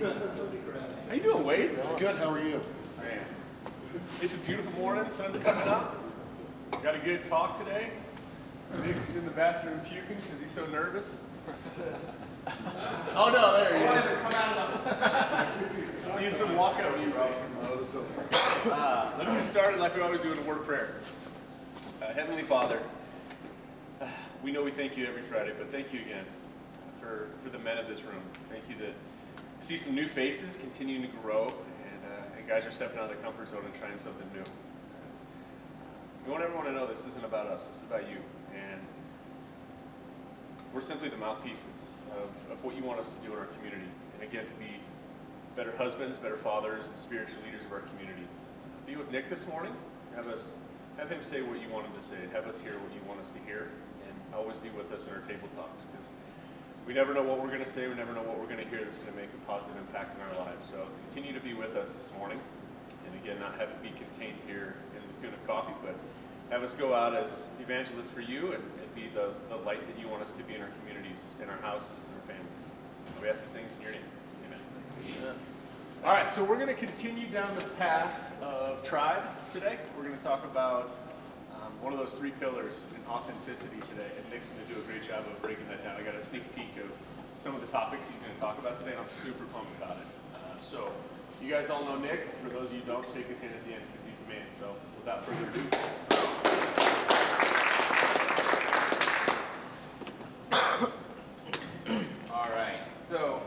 How you doing, Wade? Good, how are you? Man, it's a beautiful morning. Sun's coming up. Got a good talk today. Nick's in the bathroom puking because he's so nervous. Oh no, there he is. Need some walkout music. Let's get started like we always do in a word of prayer. Heavenly Father, we know we thank you every Friday, but thank you again for the men of this room. Thank you that we see some new faces continuing to grow, and guys are stepping out of their comfort zone and trying something new. We want everyone to know this isn't about us, this is about you. And we're simply the mouthpieces of what you want us to do in our community. And again, to be better husbands, better fathers, and spiritual leaders of our community. Be with Nick this morning. Have him say what you want him to say. Have us hear what you want us to hear. And always be with us in our table talks, because we never know what we're going to say. We never know what we're going to hear that's going to make a positive impact in our lives. So continue to be with us this morning. And again, not have it be contained here in the cocoon of coffee, but have us go out as evangelists for you and be the light that you want us to be in our communities, in our houses, and our families. We ask these things in your name. Amen. Amen. All right, so we're going to continue down the path of tribe today. We're going to talk about one of those three pillars in authenticity today, and Nick's going to do a great job of breaking that down. I got a sneak peek of some of the topics he's going to talk about today, and I'm super pumped about it. So you guys all know Nick. For those of you who don't, shake his hand at the end because he's the man. So without further ado. All right, so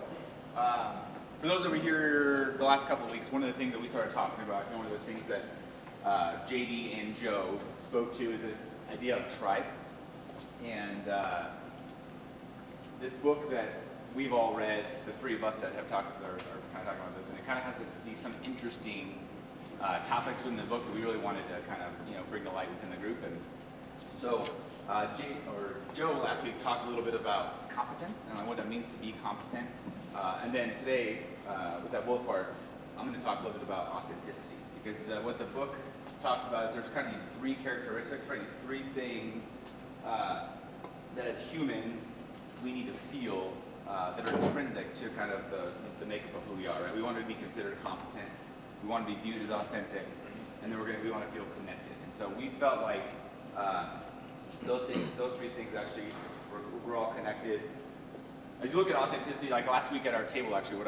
for those over here the last couple of weeks, one of the things that we started talking about, and one of the things that JD and Joe spoke to is this idea of tribe. And this book that we've all read, the three of us that have talked are kind of talking about this, and it kind of has some interesting topics within the book that we really wanted to kind of bring to light within the group. And so Joe last week talked a little bit about competence and what it means to be competent. And then today, with that wolf part, I'm going to talk a little bit about authenticity, because what the book talks about is there's kind of these three characteristics, right? These three things that as humans we need to feel that are intrinsic to kind of the makeup of who we are, right? We want to be considered competent, we want to be viewed as authentic, and then we want to feel connected. And so we felt like those three things actually we're all connected. As you look at authenticity, like last week at our table, actually, it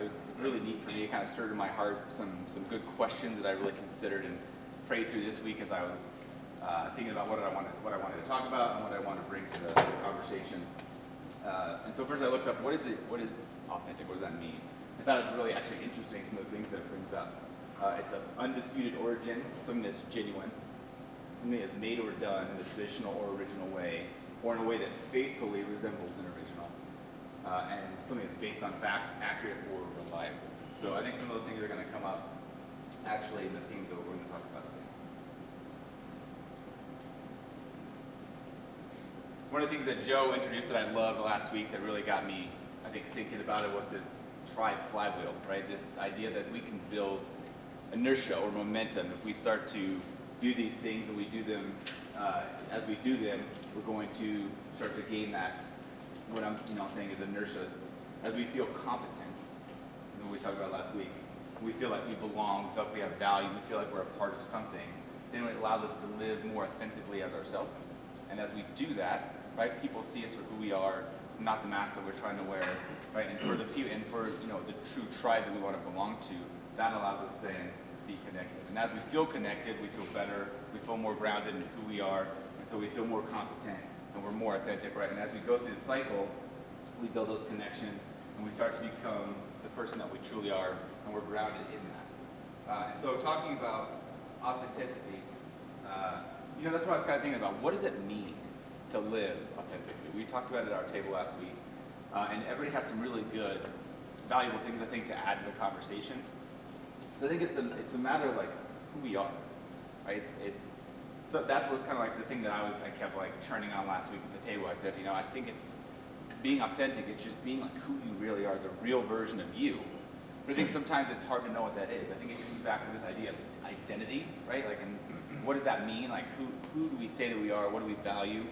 was really neat for me. It kind of stirred in my heart some good questions that I really considered and prayed through this week as I was thinking about what I wanted to talk about and what I wanted to bring to the conversation. And so first I looked up, what is authentic? What does that mean? I thought it was really actually interesting, some of the things that it brings up. It's an undisputed origin, something that's genuine, something that's made or done in a traditional or original way, or in a way that faithfully resembles an original. And something that's based on facts, accurate or reliable. So I think some of those things are going to come up actually in the themes that we're going to talk about today. One of the things that Joe introduced that I loved last week that really got me, I think, thinking about it was this tribe flywheel, right? This idea that we can build inertia or momentum if we start to do these things and we do them. As we do them, we're going to start to gain that. What I'm saying is inertia. As we feel competent, what we talked about last week, we feel like we belong, we feel like we have value, we feel like we're a part of something, then it allows us to live more authentically as ourselves. And as we do that, right, people see us for who we are, not the mask that we're trying to wear, right? And for the true tribe that we want to belong to, that allows us then to be connected. And as we feel connected, we feel better, we feel more grounded in who we are, and so we feel more competent. And we're more authentic, right? And as we go through the cycle, we build those connections, and we start to become the person that we truly are, and we're grounded in that. And so talking about authenticity, that's what I was kind of thinking about. What does it mean to live authentically? We talked about it at our table last week, and everybody had some really good, valuable things, I think, to add to the conversation. So I think it's a matter of, like, who we are, right? So that was kind of like the thing that I kept like churning on last week at the table. I said, I think it's being authentic. It's just being like who you really are, the real version of you. But I think sometimes it's hard to know what that is. I think it comes back to this idea of identity, right? Like, and what does that mean? Like, who do we say that we are? What do we value?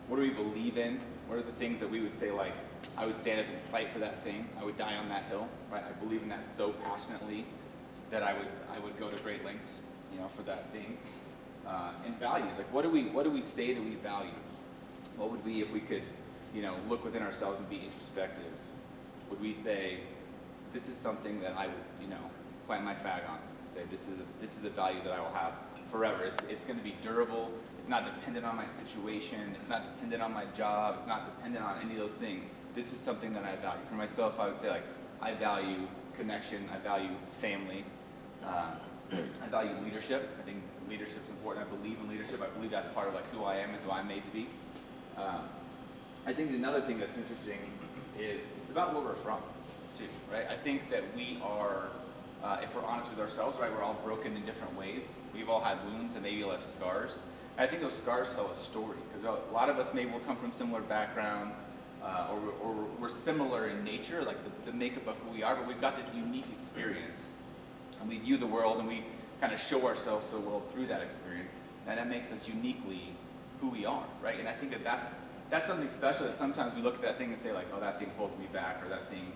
What do we believe in? What are the things that we would say, like, I would stand up and fight for that thing. I would die on that hill, right? I believe in that so passionately that I would go to great lengths, for that thing. And values, like what do we say that we value? What would we, if we could, look within ourselves and be introspective? Would we say, this is something that I would, plant my flag on and say, this is a value that I will have forever. It's going to be durable. It's not dependent on my situation. It's not dependent on my job. It's not dependent on any of those things. This is something that I value. For myself, I would say, I value connection. I value family. I value leadership. I think leadership is important. I believe in leadership. I believe that's part of who I am and who I'm made to be. I think another thing that's interesting is it's about where we're from, too, right? I think that we are, if we're honest with ourselves, right, we're all broken in different ways. We've all had wounds and maybe left scars. And I think those scars tell a story, because a lot of us maybe will come from similar backgrounds, or we're similar in nature, like the makeup of who we are, but we've got this unique experience. And we view the world and we kind of show ourselves to the world through that experience. And that makes us uniquely who we are, right? And I think that that's something special, that sometimes we look at that thing and say oh, that thing holds me back, or that thing,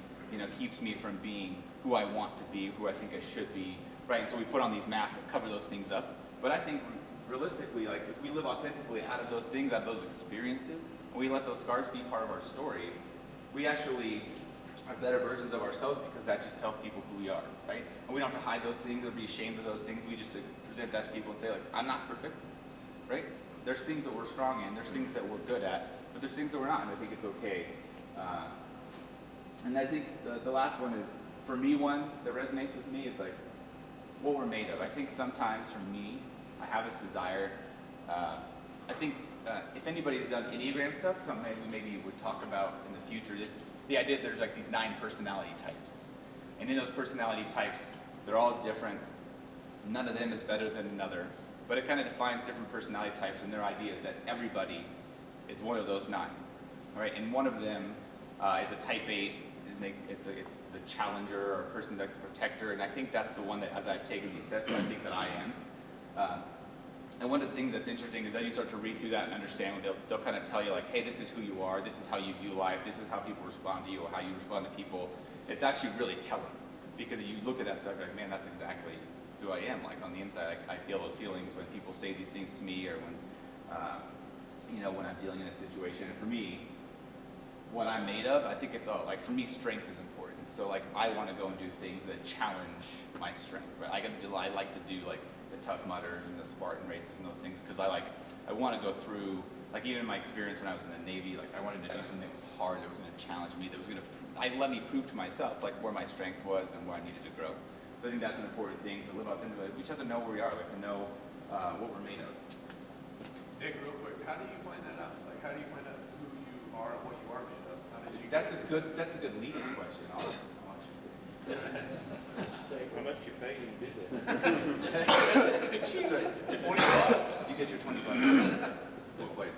keeps me from being who I want to be, who I think I should be, right? And so we put on these masks that cover those things up. But I think realistically, if we live authentically out of those things, out of those experiences, and we let those scars be part of our story, we actually are better versions of ourselves, because that just tells people who we are, right? And we don't have to hide those things or be ashamed of those things. We just present that to people and say, I'm not perfect, right? There's things that we're strong in, there's things that we're good at, but there's things that we're not, and I think it's okay. And I think the last one is, for me, one that resonates with me, it's what we're made of. I think sometimes for me, I have this desire, I think if anybody's done Enneagram stuff, something we maybe would talk about in the future, it's the idea that there's these 9 personality types. And in those personality types, they're all different. None of them is better than another. But it kind of defines different personality types, and their idea is that everybody is one of those 9. All right? And one of them is a type 8. It's the challenger, or person like the protector. And I think that's the one that, as I've taken these steps, I think that I am. And one of the things that's interesting is as you start to read through that and understand, they'll kind of tell you hey, this is who you are, this is how you view life, this is how people respond to you, or how you respond to people. It's actually really telling, because you look at that stuff, man, that's exactly who I am. On the inside, I feel those feelings when people say these things to me, or when I'm dealing in a situation. And for me, what I'm made of, I think it's all, for me, strength is important. So I want to go and do things that challenge my strength, right? I like to do the Tough Mudders and the Spartan races and those things, because I want to go through, even in my experience when I was in the Navy, I wanted to do something that was hard, that was going to challenge me, that was going to let me prove to myself where my strength was and where I needed to grow. So I think that's an important thing to live authentically. We just have to know where we are. We have to know what we're made of. Nick, real quick, how do you find that out? How do you find out who you are and what you are made of? How did you that's a good leading question. I'll watch you. How much you pay to do that? It's cheap. $20. You get your $20. We'll play.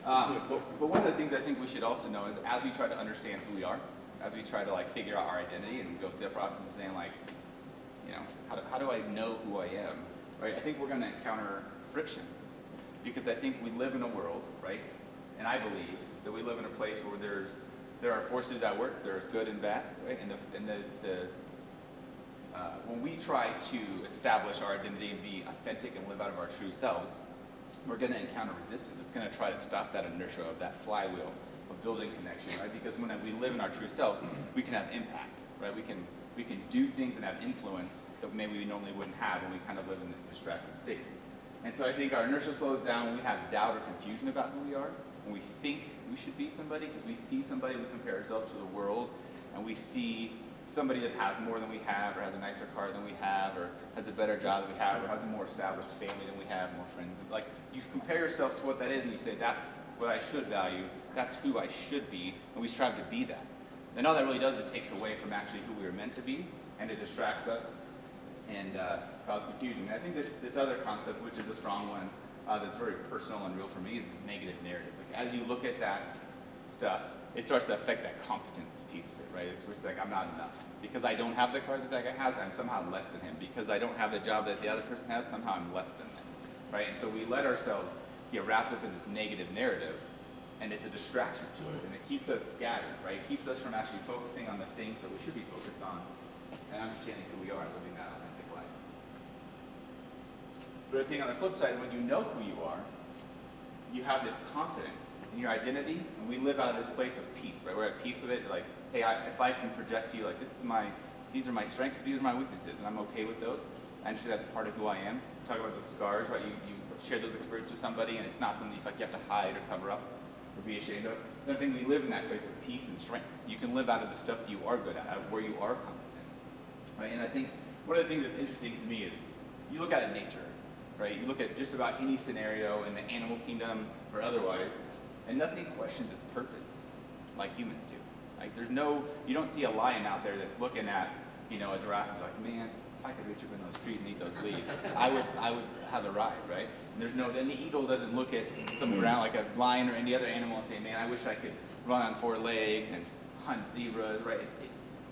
But one of the things I think we should also know is, as we try to understand who we are, as we try to figure out our identity and go through the process of saying how do I know who I am, right? I think we're going to encounter friction, because I think we live in a world, right? And I believe that we live in a place where there are forces at work. There's good and bad, right? And when we try to establish our identity and be authentic and live out of our true selves, we're going to encounter resistance. It's going to try to stop that inertia of that flywheel of building connection, right? Because when we live in our true selves, we can have impact, right? We can do things and have influence that maybe we normally wouldn't have when we kind of live in this distracted state. And so I think our inertia slows down when we have doubt or confusion about who we are, when we think we should be somebody, because we see somebody, we compare ourselves to the world, and we see somebody that has more than we have, or has a nicer car than we have, or has a better job than we have, or has a more established family than we have, more friends. You compare yourselves to what that is, and you say, that's what I should value, that's who I should be, and we strive to be that. And all that really does is it takes away from actually who we were meant to be, and it distracts us and causes confusion. And I think this other concept, which is a strong one, that's very personal and real for me, is negative narrative. As you look at that stuff, it starts to affect that competence piece of it, right? It's I'm not enough. Because I don't have the car that guy has, I'm somehow less than him. Because I don't have the job that the other person has, somehow I'm less than them, right? And so we let ourselves get wrapped up in this negative narrative, And it's a distraction to us, and it keeps us scattered, right? It keeps us from actually focusing on the things that we should be focused on and understanding who we are and living that authentic life. But I think on the flip side, when you know who you are, you have this confidence in your identity, and we live out of this place of peace, right? We're at peace with it. Like, hey, if I can project to you, like, these are my strengths, these are my weaknesses, and I'm okay with those. I understand that's part of who I am. Talk about the scars, right? You share those experiences with somebody, and it's not something you feel like you have to hide or cover up or be ashamed of. Then I think we live in that place of peace and strength. You can live out of the stuff that you are good at, where you are competent, right? And I think one of the things that's interesting to me is you look at nature, right? You look at just about any scenario in the animal kingdom or otherwise, and nothing questions its purpose like humans do. Like you don't see a lion out there that's looking at, a giraffe and be like, man, if I could reach up in those trees and eat those leaves, I would have a ride, right? And then the eagle doesn't look at some ground like a lion or any other animal and say, man, I wish I could run on 4 legs and hunt zebras, right?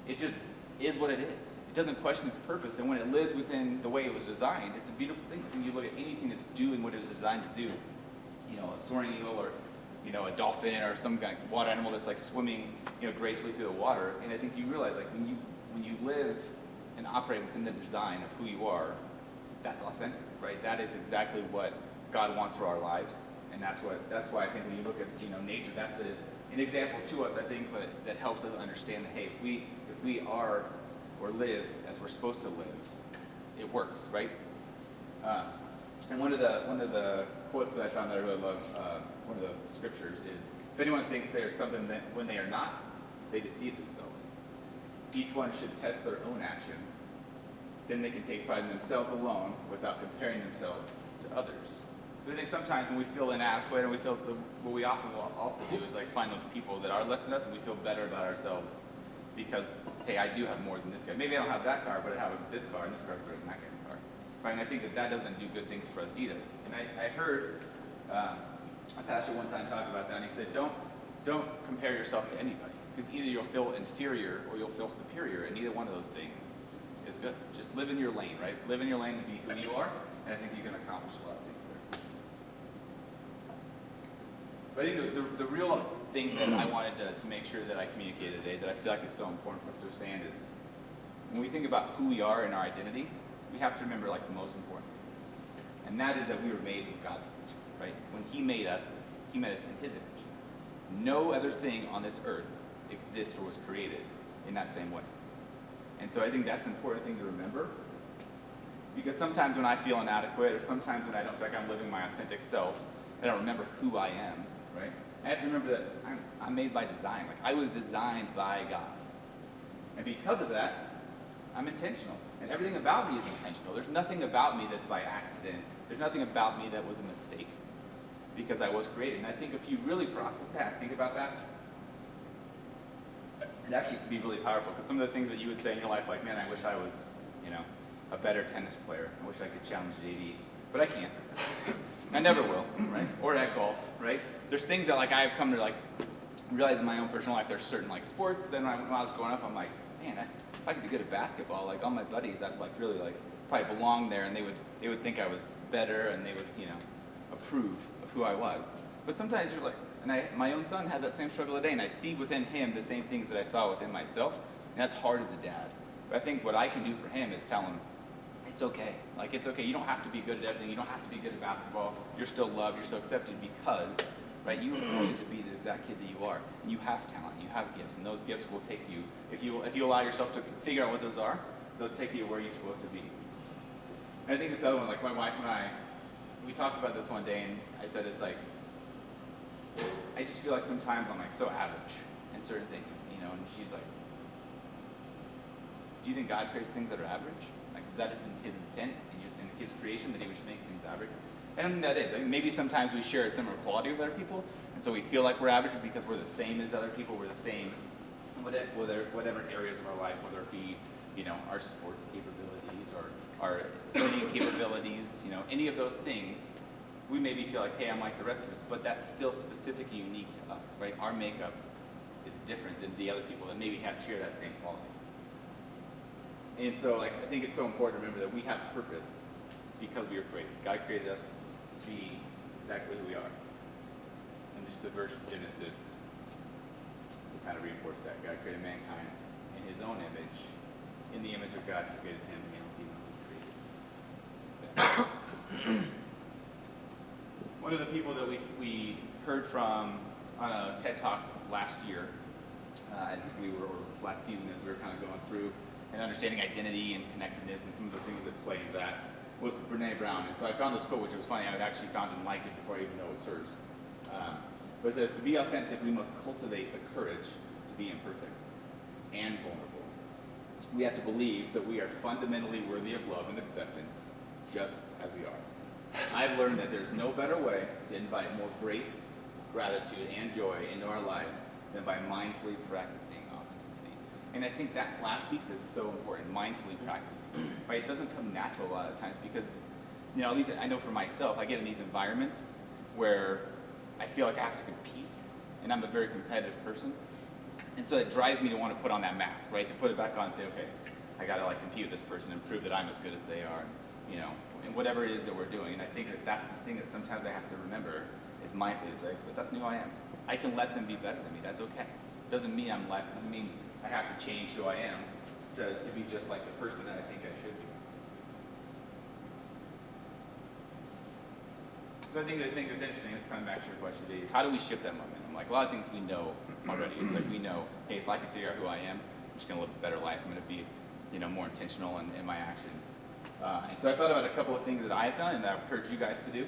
It just is what it is. It doesn't question its purpose, and when it lives within the way it was designed, it's a beautiful thing. When you look at anything that's doing what it was designed to do, a soaring eagle or a dolphin or some kind of water animal that's like swimming, gracefully through the water. And I think you realize, like, when you live and operate within the design of who you are, that's authentic, right? That is exactly what God wants for our lives, and that's why I think when you look at nature, that's an example to us, I think, that helps us understand that, hey, if we are or live as we're supposed to live, it works, right? And one of the quotes that I found that I really love, one of the scriptures is, if anyone thinks they are something that when they are not, they deceive themselves. Each one should test their own actions. Then they can take pride in themselves alone without comparing themselves to others. But I think sometimes when we feel inadequate, and we feel what we often will also do is like find those people that are less than us, and we feel better about ourselves because, hey, I do have more than this guy. Maybe I don't have that car, but I have this car, and this car is better than that guy's car. Right? And I think that doesn't do good things for us either. And I heard a pastor one time talk about that, and he said, don't compare yourself to anybody, because either you'll feel inferior or you'll feel superior, and neither one of those things is good. Just live in your lane, right? Live in your lane and be who you are, and I think you can accomplish a lot of things there. But I think the real thing that I wanted to make sure that I communicated today, that I feel like is so important for us to understand, is when we think about who we are in our identity, we have to remember like the most important thing. And that is that we were made in God's image, right? When He made us in His image. No other thing on this earth exists or was created in that same way. And so I think that's an important thing to remember, because sometimes when I feel inadequate, or sometimes when I don't feel like I'm living my authentic self, I don't remember who I am, right? I have to remember that I'm made by design. Like, I was designed by God. And because of that, I'm intentional. And everything about me is intentional. There's nothing about me that's by accident. There's nothing about me that was a mistake, because I was created. And I think if you really process that, think about that, it actually can be really powerful, because some of the things that you would say in your life, like, man, I wish I was, a better tennis player. I wish I could challenge JD, but I can't. I never will, right? Or at golf, right? There's things that like I've come to like realize in my own personal life. There's certain like sports. Then when I was growing up, I'm like, man, if I could be good at basketball, like all my buddies, I'd like really like probably belong there, and they would think I was better, and they would approve of who I was. But sometimes you're like, and my own son has that same struggle today, and I see within him the same things that I saw within myself, and that's hard as a dad. But I think what I can do for him is tell him, it's okay. Like, it's okay. You don't have to be good at everything. You don't have to be good at basketball. You're still loved. You're still accepted because, right, you were created to be the exact kid that you are. And you have talent. You have gifts. And those gifts will take you, if you allow yourself to figure out what those are, they'll take you where you're supposed to be. And I think this other one, like my wife and I, we talked about this one day, and I said it's like, I just feel like sometimes I'm like so average in certain things, and she's like, do you think God creates things that are average? Like, is that His intent in His creation, that He would make things average? I don't think that is. I think maybe sometimes we share a similar quality with other people, and so we feel like we're average because we're the same as other people. We're the same, whatever areas of our life, whether it be, our sports capabilities or our learning capabilities, any of those things. We maybe feel like, hey, I'm like the rest of us, but that's still specific and unique to us, right? Our makeup is different than the other people that maybe share that same quality. And so, I think it's so important to remember that we have purpose because we were created. God created us to be exactly who we are. And just the verse from Genesis to kind of reinforce that. God created mankind in his own image. In the image of God, he created him, male and female, he created them. One of the people that we heard from on a TED Talk last year, last season as we were kind of going through and understanding identity and connectedness and some of the things that play into that, was Brene Brown. And so I found this quote, which was funny. I actually found it and liked it before I even know it's hers. But it says, to be authentic, we must cultivate the courage to be imperfect and vulnerable. We have to believe that we are fundamentally worthy of love and acceptance, just as we are. I've learned that there's no better way to invite more grace, gratitude, and joy into our lives than by mindfully practicing authenticity. And I think that last piece is so important, mindfully practicing. Right? It doesn't come natural a lot of times because, at least I know for myself, I get in these environments where I feel like I have to compete, and I'm a very competitive person. And so it drives me to want to put on that mask, right? To put it back on and say, okay, I got to compete with this person and prove that I'm as good as they are, and whatever it is that we're doing. And I think that that's the thing that sometimes I have to remember is mindfully to say, but that's not who I am. I can let them be better than me. That's okay. Doesn't mean I'm less. Doesn't mean I have to change who I am to be just like the person that I think I should be. So I think the thing that's interesting is coming back to your question, Dave, is how do we shift that momentum? Like a lot of things we know already. It's like we know, hey, if I can figure out who I am, I'm just going to live a better life. I'm going to be, more intentional in my actions. And so I thought about a couple of things that I've done and that I encourage you guys to do.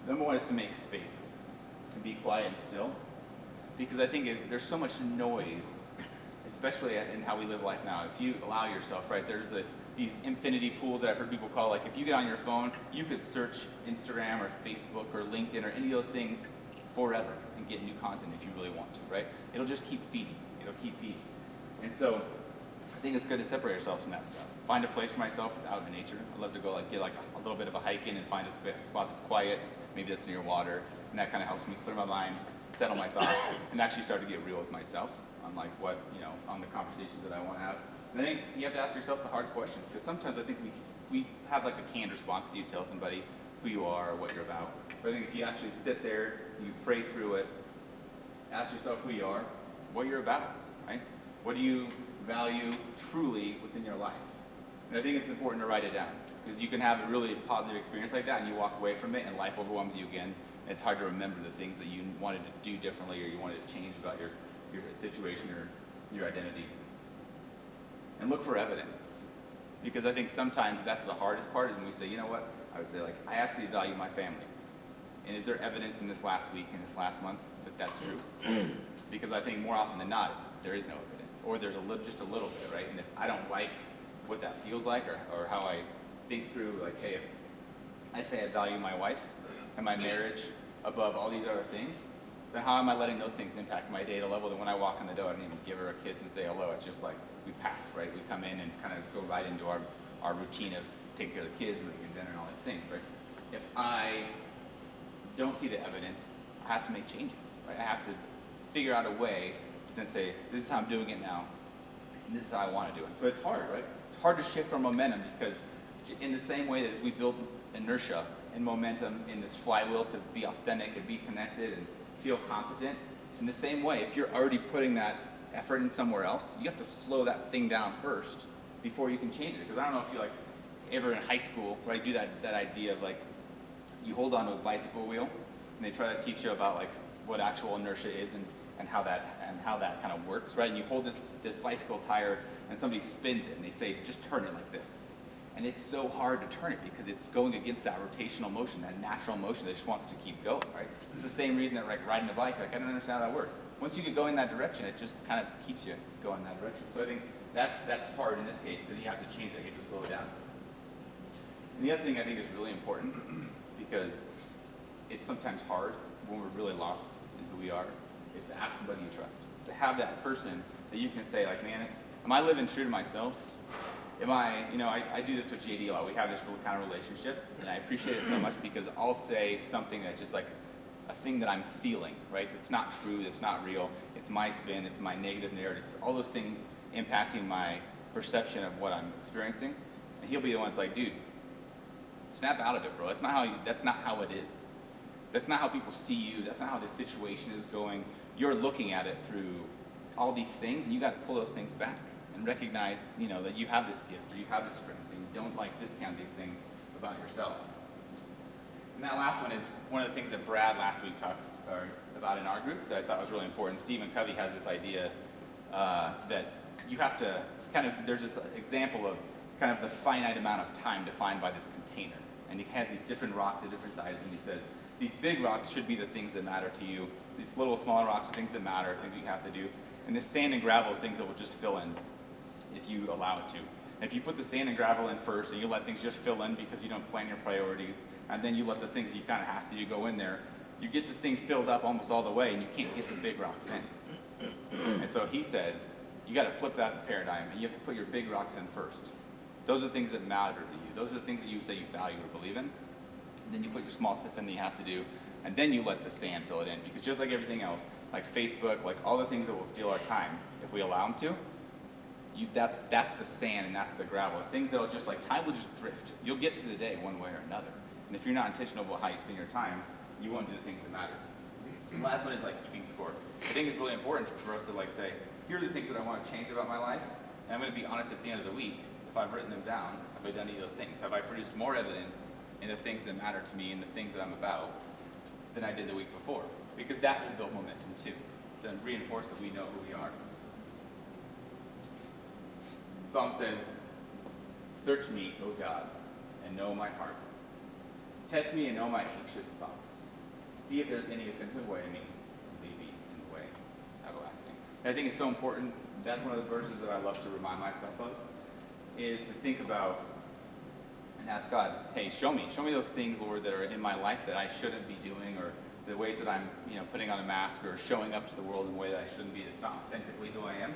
Number one is to make space and be quiet and still, because I think there's so much noise, especially in how we live life now. If you allow yourself, right, there's these infinity pools that I've heard people call, like if you get on your phone, you could search Instagram or Facebook or LinkedIn or any of those things forever and get new content if you really want to, right? It'll just keep feeding. It'll keep feeding. And so I think it's good to separate ourselves from that stuff. Find a place for myself that's out in nature. I love to go get a little bit of a hike in and find a spot that's quiet, maybe that's near water, and that kind of helps me clear my mind, settle my thoughts, and actually start to get real with myself on what, on the conversations that I want to have. And I think you have to ask yourself the hard questions, because sometimes I think we have like a canned response that you tell somebody who you are or what you're about. But I think if you actually sit there, you pray through it, ask yourself who you are, what you're about, right? What do you value truly within your life? And I think it's important to write it down, because you can have a really positive experience like that and you walk away from it and life overwhelms you again. And it's hard to remember the things that you wanted to do differently or you wanted to change about your situation or your identity. And look for evidence, because I think sometimes that's the hardest part is when we say, you know what, I would say I absolutely value my family. And is there evidence in this last week, in this last month, that that's true? Because I think more often than not, there is no evidence, or there's just a little bit, right? And if I don't like what that feels like or how I think through, hey, if I say I value my wife and my marriage above all these other things, then how am I letting those things impact my day at a level that when I walk in the door, I don't even give her a kiss and say hello. It's just like we pass, right? We come in and kind of go right into our routine of taking care of the kids and making dinner and all these things, right? If I don't see the evidence, I have to make changes, right? I have to figure out a way to then say, this is how I'm doing it now, and this is how I want to do it. So it's hard, right? It's hard to shift our momentum, because in the same way that as we build inertia and momentum in this flywheel to be authentic and be connected and feel competent, in the same way, if you're already putting that effort in somewhere else, you have to slow that thing down first before you can change it. Because I don't know if you ever in high school, right, do that idea of you hold on to a bicycle wheel and they try to teach you about what actual inertia is and how that kind of works, right? And you hold this bicycle tire and somebody spins it and they say, just turn it like this. And it's so hard to turn it because it's going against that rotational motion, that natural motion that just wants to keep going, right? It's the same reason that riding a bike, I don't understand how that works. Once you get going that direction, it just kind of keeps you going in that direction. So I think that's hard in this case, because you have to change that, you have to slow it down. And the other thing I think is really important, because it's sometimes hard when we're really lost in who we are, is to ask somebody you trust. To have that person that you can say, man, am I living true to myself? Am I do this with JD a lot. We have this kind of relationship, and I appreciate it so much because I'll say something that's just a thing that I'm feeling, right? That's not true, that's not real. It's my spin, it's my negative narratives, all those things impacting my perception of what I'm experiencing. And he'll be the one that's dude, snap out of it, bro. That's not how it is. That's not how people see you. That's not how this situation is going. You're looking at it through all these things, and you got to pull those things back and recognize, that you have this gift or you have this strength, and you don't discount these things about yourself. And that last one is one of the things that Brad last week talked about in our group that I thought was really important. Stephen Covey has this idea that you have to there's this example of kind of the finite amount of time defined by this container. And he has these different rocks of different sizes, and he says, these big rocks should be the things that matter to you. These little smaller rocks are things that matter, things you have to do. And this sand and gravel is things that will just fill in if you allow it to. And if you put the sand and gravel in first, and you let things just fill in because you don't plan your priorities, and then you let the things you kind of have to do go in there, you get the thing filled up almost all the way, and you can't get the big rocks in. And so he says, you got to flip that paradigm, and you have to put your big rocks in first. Those are the things that matter to you. Those are the things that you say you value or believe in. And then you put your small stuff in that you have to do, and then you let the sand fill it in. Because just like everything else, like Facebook, like all the things that will steal our time, if we allow them to, that's the sand and that's the gravel. The things that'll just time will just drift. You'll get through the day one way or another. And if you're not intentional about how you spend your time, you won't do the things that matter. The last one is keeping score. I think it's really important for us to say, here are the things that I want to change about my life, and I'm going to be honest at the end of the week. If I've written them down, have I done any of those things? Have I produced more evidence in the things that matter to me and the things that I'm about than I did the week before? Because that will build momentum too, to reinforce that we know who we are. Psalm says, search me, O God, and know my heart. Test me and know my anxious thoughts. See if there's any offensive way in me, and lead me in the way everlasting. And I think it's so important. That's one of the verses that I love to remind myself of, is to think about and ask God, hey, show me those things, Lord, that are in my life that I shouldn't be doing, or the ways that I'm, putting on a mask or showing up to the world in a way that I shouldn't be, that's not authentically who I am,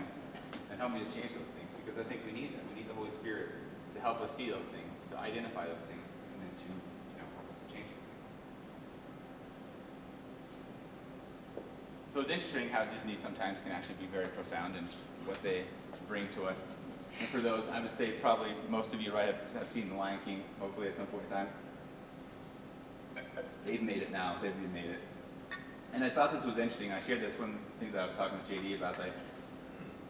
and help me to change those things, because I think we need that. We need the Holy Spirit to help us see those things, to identify those things, and then to, help us to change those things. So it's interesting how Disney sometimes can actually be very profound in what they bring to us. And for those, I would say probably most of you, right, have seen The Lion King, hopefully at some point in time. They've made it now. They've remade it. And I thought this was interesting. I shared this one of the things I was talking with JD about.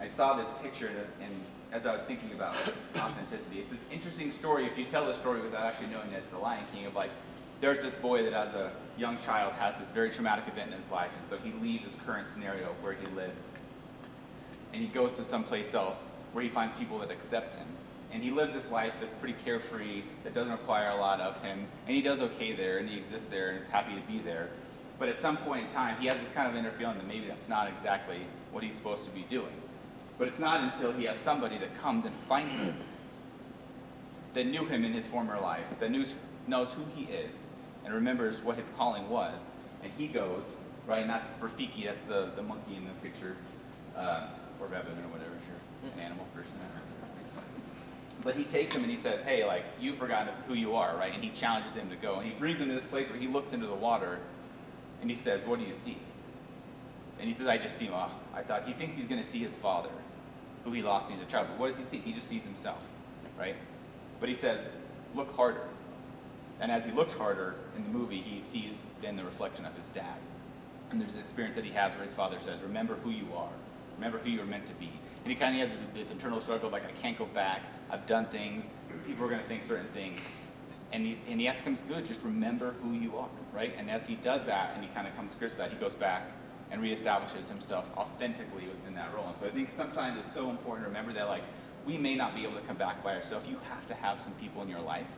I saw this picture, and as I was thinking about authenticity, it's this interesting story. If you tell the story without actually knowing that it's The Lion King, of there's this boy that as a young child has this very traumatic event in his life, and so he leaves his current scenario where he lives, and he goes to someplace else where he finds people that accept him. And he lives this life that's pretty carefree, that doesn't require a lot of him, and he does okay there, and he exists there, and is happy to be there. But at some point in time, he has this kind of inner feeling that maybe that's not exactly what he's supposed to be doing. But it's not until he has somebody that comes and finds him, that knew him in his former life, that knows who he is, and remembers what his calling was. And he goes, right, and that's Rafiki, that's the monkey in the picture, or baboon or whatever, if you're an animal person. But he takes him and he says, hey, you've forgotten who you are, right? And he challenges him to go. And he brings him to this place where he looks into the water, and he says, what do you see? And he says, I just see him. Oh, he thinks he's going to see his father, who he lost when he was a child. But what does he see? He just sees himself, right? But he says, look harder. And as he looks harder in the movie, he sees then the reflection of his dad. And there's this experience that he has where his father says, remember who you are. Remember who you were meant to be. And he kind of has this internal struggle of I can't go back. I've done things. People are going to think certain things. And he asks him, good, just remember who you are, right? And as he does that, and he kind of comes to grips with that, he goes back and reestablishes himself authentically within that role. And so I think sometimes it's so important to remember that we may not be able to come back by ourselves. You have to have some people in your life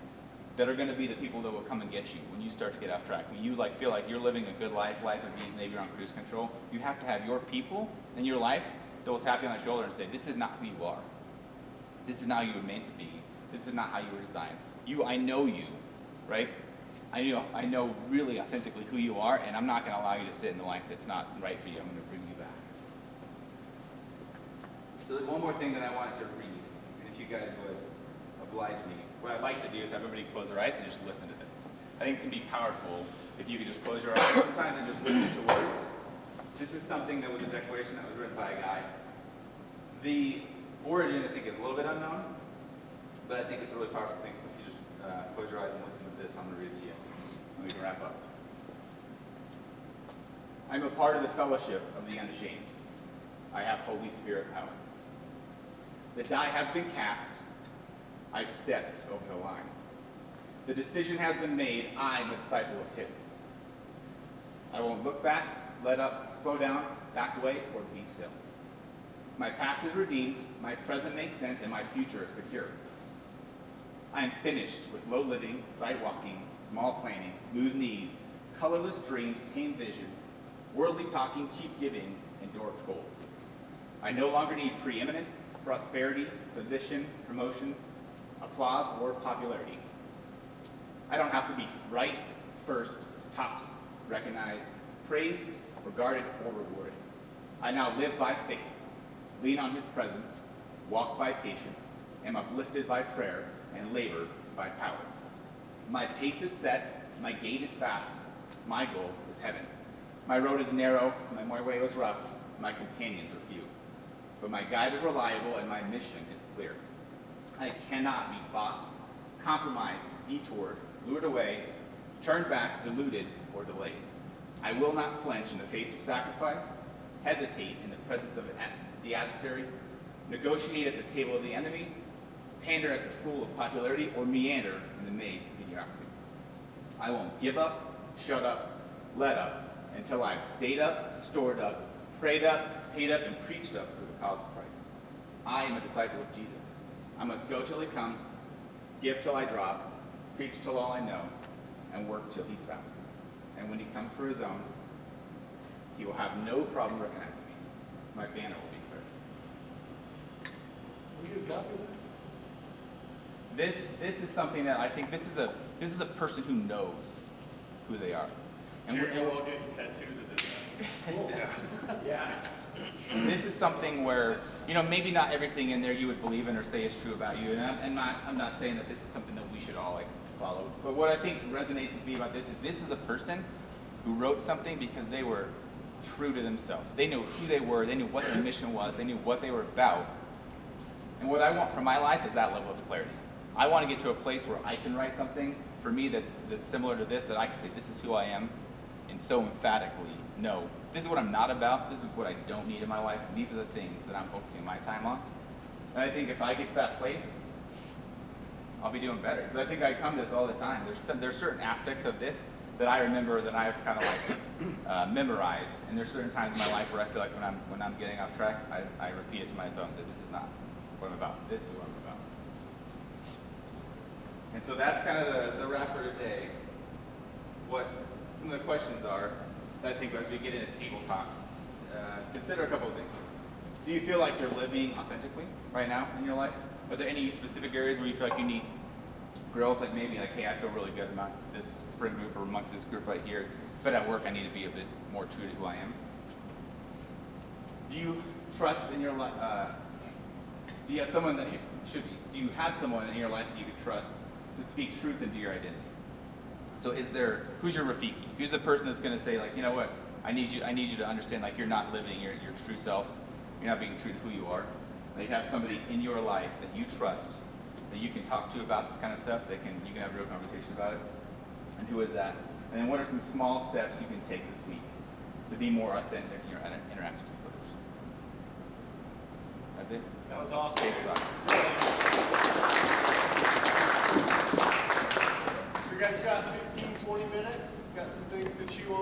that are going to be the people that will come and get you when you start to get off track. When you feel like you're living a good life of ease, maybe you're on cruise control, you have to have your people in your life that will tap you on the shoulder and say, this is not who you are. This is not who you were meant to be. This is not how you were designed. I know you, right? I know really authentically who you are, and I'm not going to allow you to sit in the life that's not right for you. I'm going to bring you back. So there's one more thing that I wanted to read, and if you guys would oblige me. What I'd like to do is have everybody close their eyes and just listen to this. I think it can be powerful if you could just close your eyes sometimes and just listen to words. This is something that was a declaration that was written by a guy. The origin, I think, is a little bit unknown, but I think it's a really powerful thing. So if you just close your eyes and listen to this, I'm going to read it to you, and we can wrap up. I'm a part of the fellowship of the unashamed. I have Holy Spirit power. The die has been cast. I've stepped over the line. The decision has been made. I'm a disciple of his. I won't look back, let up, slow down, back away, or be still. My past is redeemed, my present makes sense, and my future is secure. I am finished with low living, sight walking, small planning, smooth knees, colorless dreams, tame visions, worldly talking, cheap giving, and dwarfed goals. I no longer need preeminence, prosperity, position, promotions, applause, or popularity. I don't have to be right, first, tops, recognized, praised, regarded, or rewarded. I now live by faith, lean on his presence, walk by patience, am uplifted by prayer, and labor by power. My pace is set, my gait is fast, my goal is heaven. My road is narrow, my way was rough, my companions are few. But my guide is reliable and my mission is clear. I cannot be bought, compromised, detoured, lured away, turned back, deluded, or delayed. I will not flinch in the face of sacrifice, hesitate in the presence of the adversary, negotiate at the table of the enemy, pander at the pool of popularity, or meander in the maze of mediocrity. I won't give up, shut up, let up, until I've stayed up, stored up, prayed up, paid up, and preached up for the cause of Christ. I am a disciple of Jesus. I must go till he comes, give till I drop, preach till all I know, and work till he stops me. And when he comes for his own, he will have no problem recognizing me. My banner will be present. Will you copy that? This is something that I think this is a person who knows who they are. And Jerry, we're all getting tattoos of this. Cool. Yeah. this is something where, maybe not everything in there you would believe in or say is true about you. And I'm not saying that this is something that we should all follow. But what I think resonates with me about this is a person who wrote something because they were true to themselves. They knew who they were. They knew what their mission was. They knew what they were about. And what I want for my life is that level of clarity. I want to get to a place where I can write something for me that's similar to this, that I can say, this is who I am, and so emphatically, no, this is what I'm not about, this is what I don't need in my life, these are the things that I'm focusing my time on. And I think if I get to that place, I'll be doing better. Because I think I come to this all the time. There's certain aspects of this that I remember that I've kind of memorized, and there's certain times in my life where I feel like when I'm getting off track, I repeat it to myself and say, this is not what I'm about, this is what I'm about. And so that's kind of the wrap for today. What some of the questions are that I think as we get into table talks, consider a couple of things. Do you feel like you're living authentically right now in your life? Are there any specific areas where you feel like you need growth? Like maybe like, hey, I feel really good amongst this friend group or amongst this group right here, but at work I need to be a bit more true to who I am. Do you trust in your life? Do you have someone that you should be? Do you have someone in your life that you could trust to speak truth into your identity? So who's your Rafiki? Who's the person that's going to say, like, you know what, I need you to understand, like, you're not living your true self. You're not being true to who you are. That you have somebody in your life that you trust, that you can talk to about this kind of stuff, you can have real conversation about it. And who is that? And then what are some small steps you can take this week to be more authentic in your interactions with others? That's it? That was awesome. Table talk. So you guys got 15, 20 minutes? Got some things to chew on?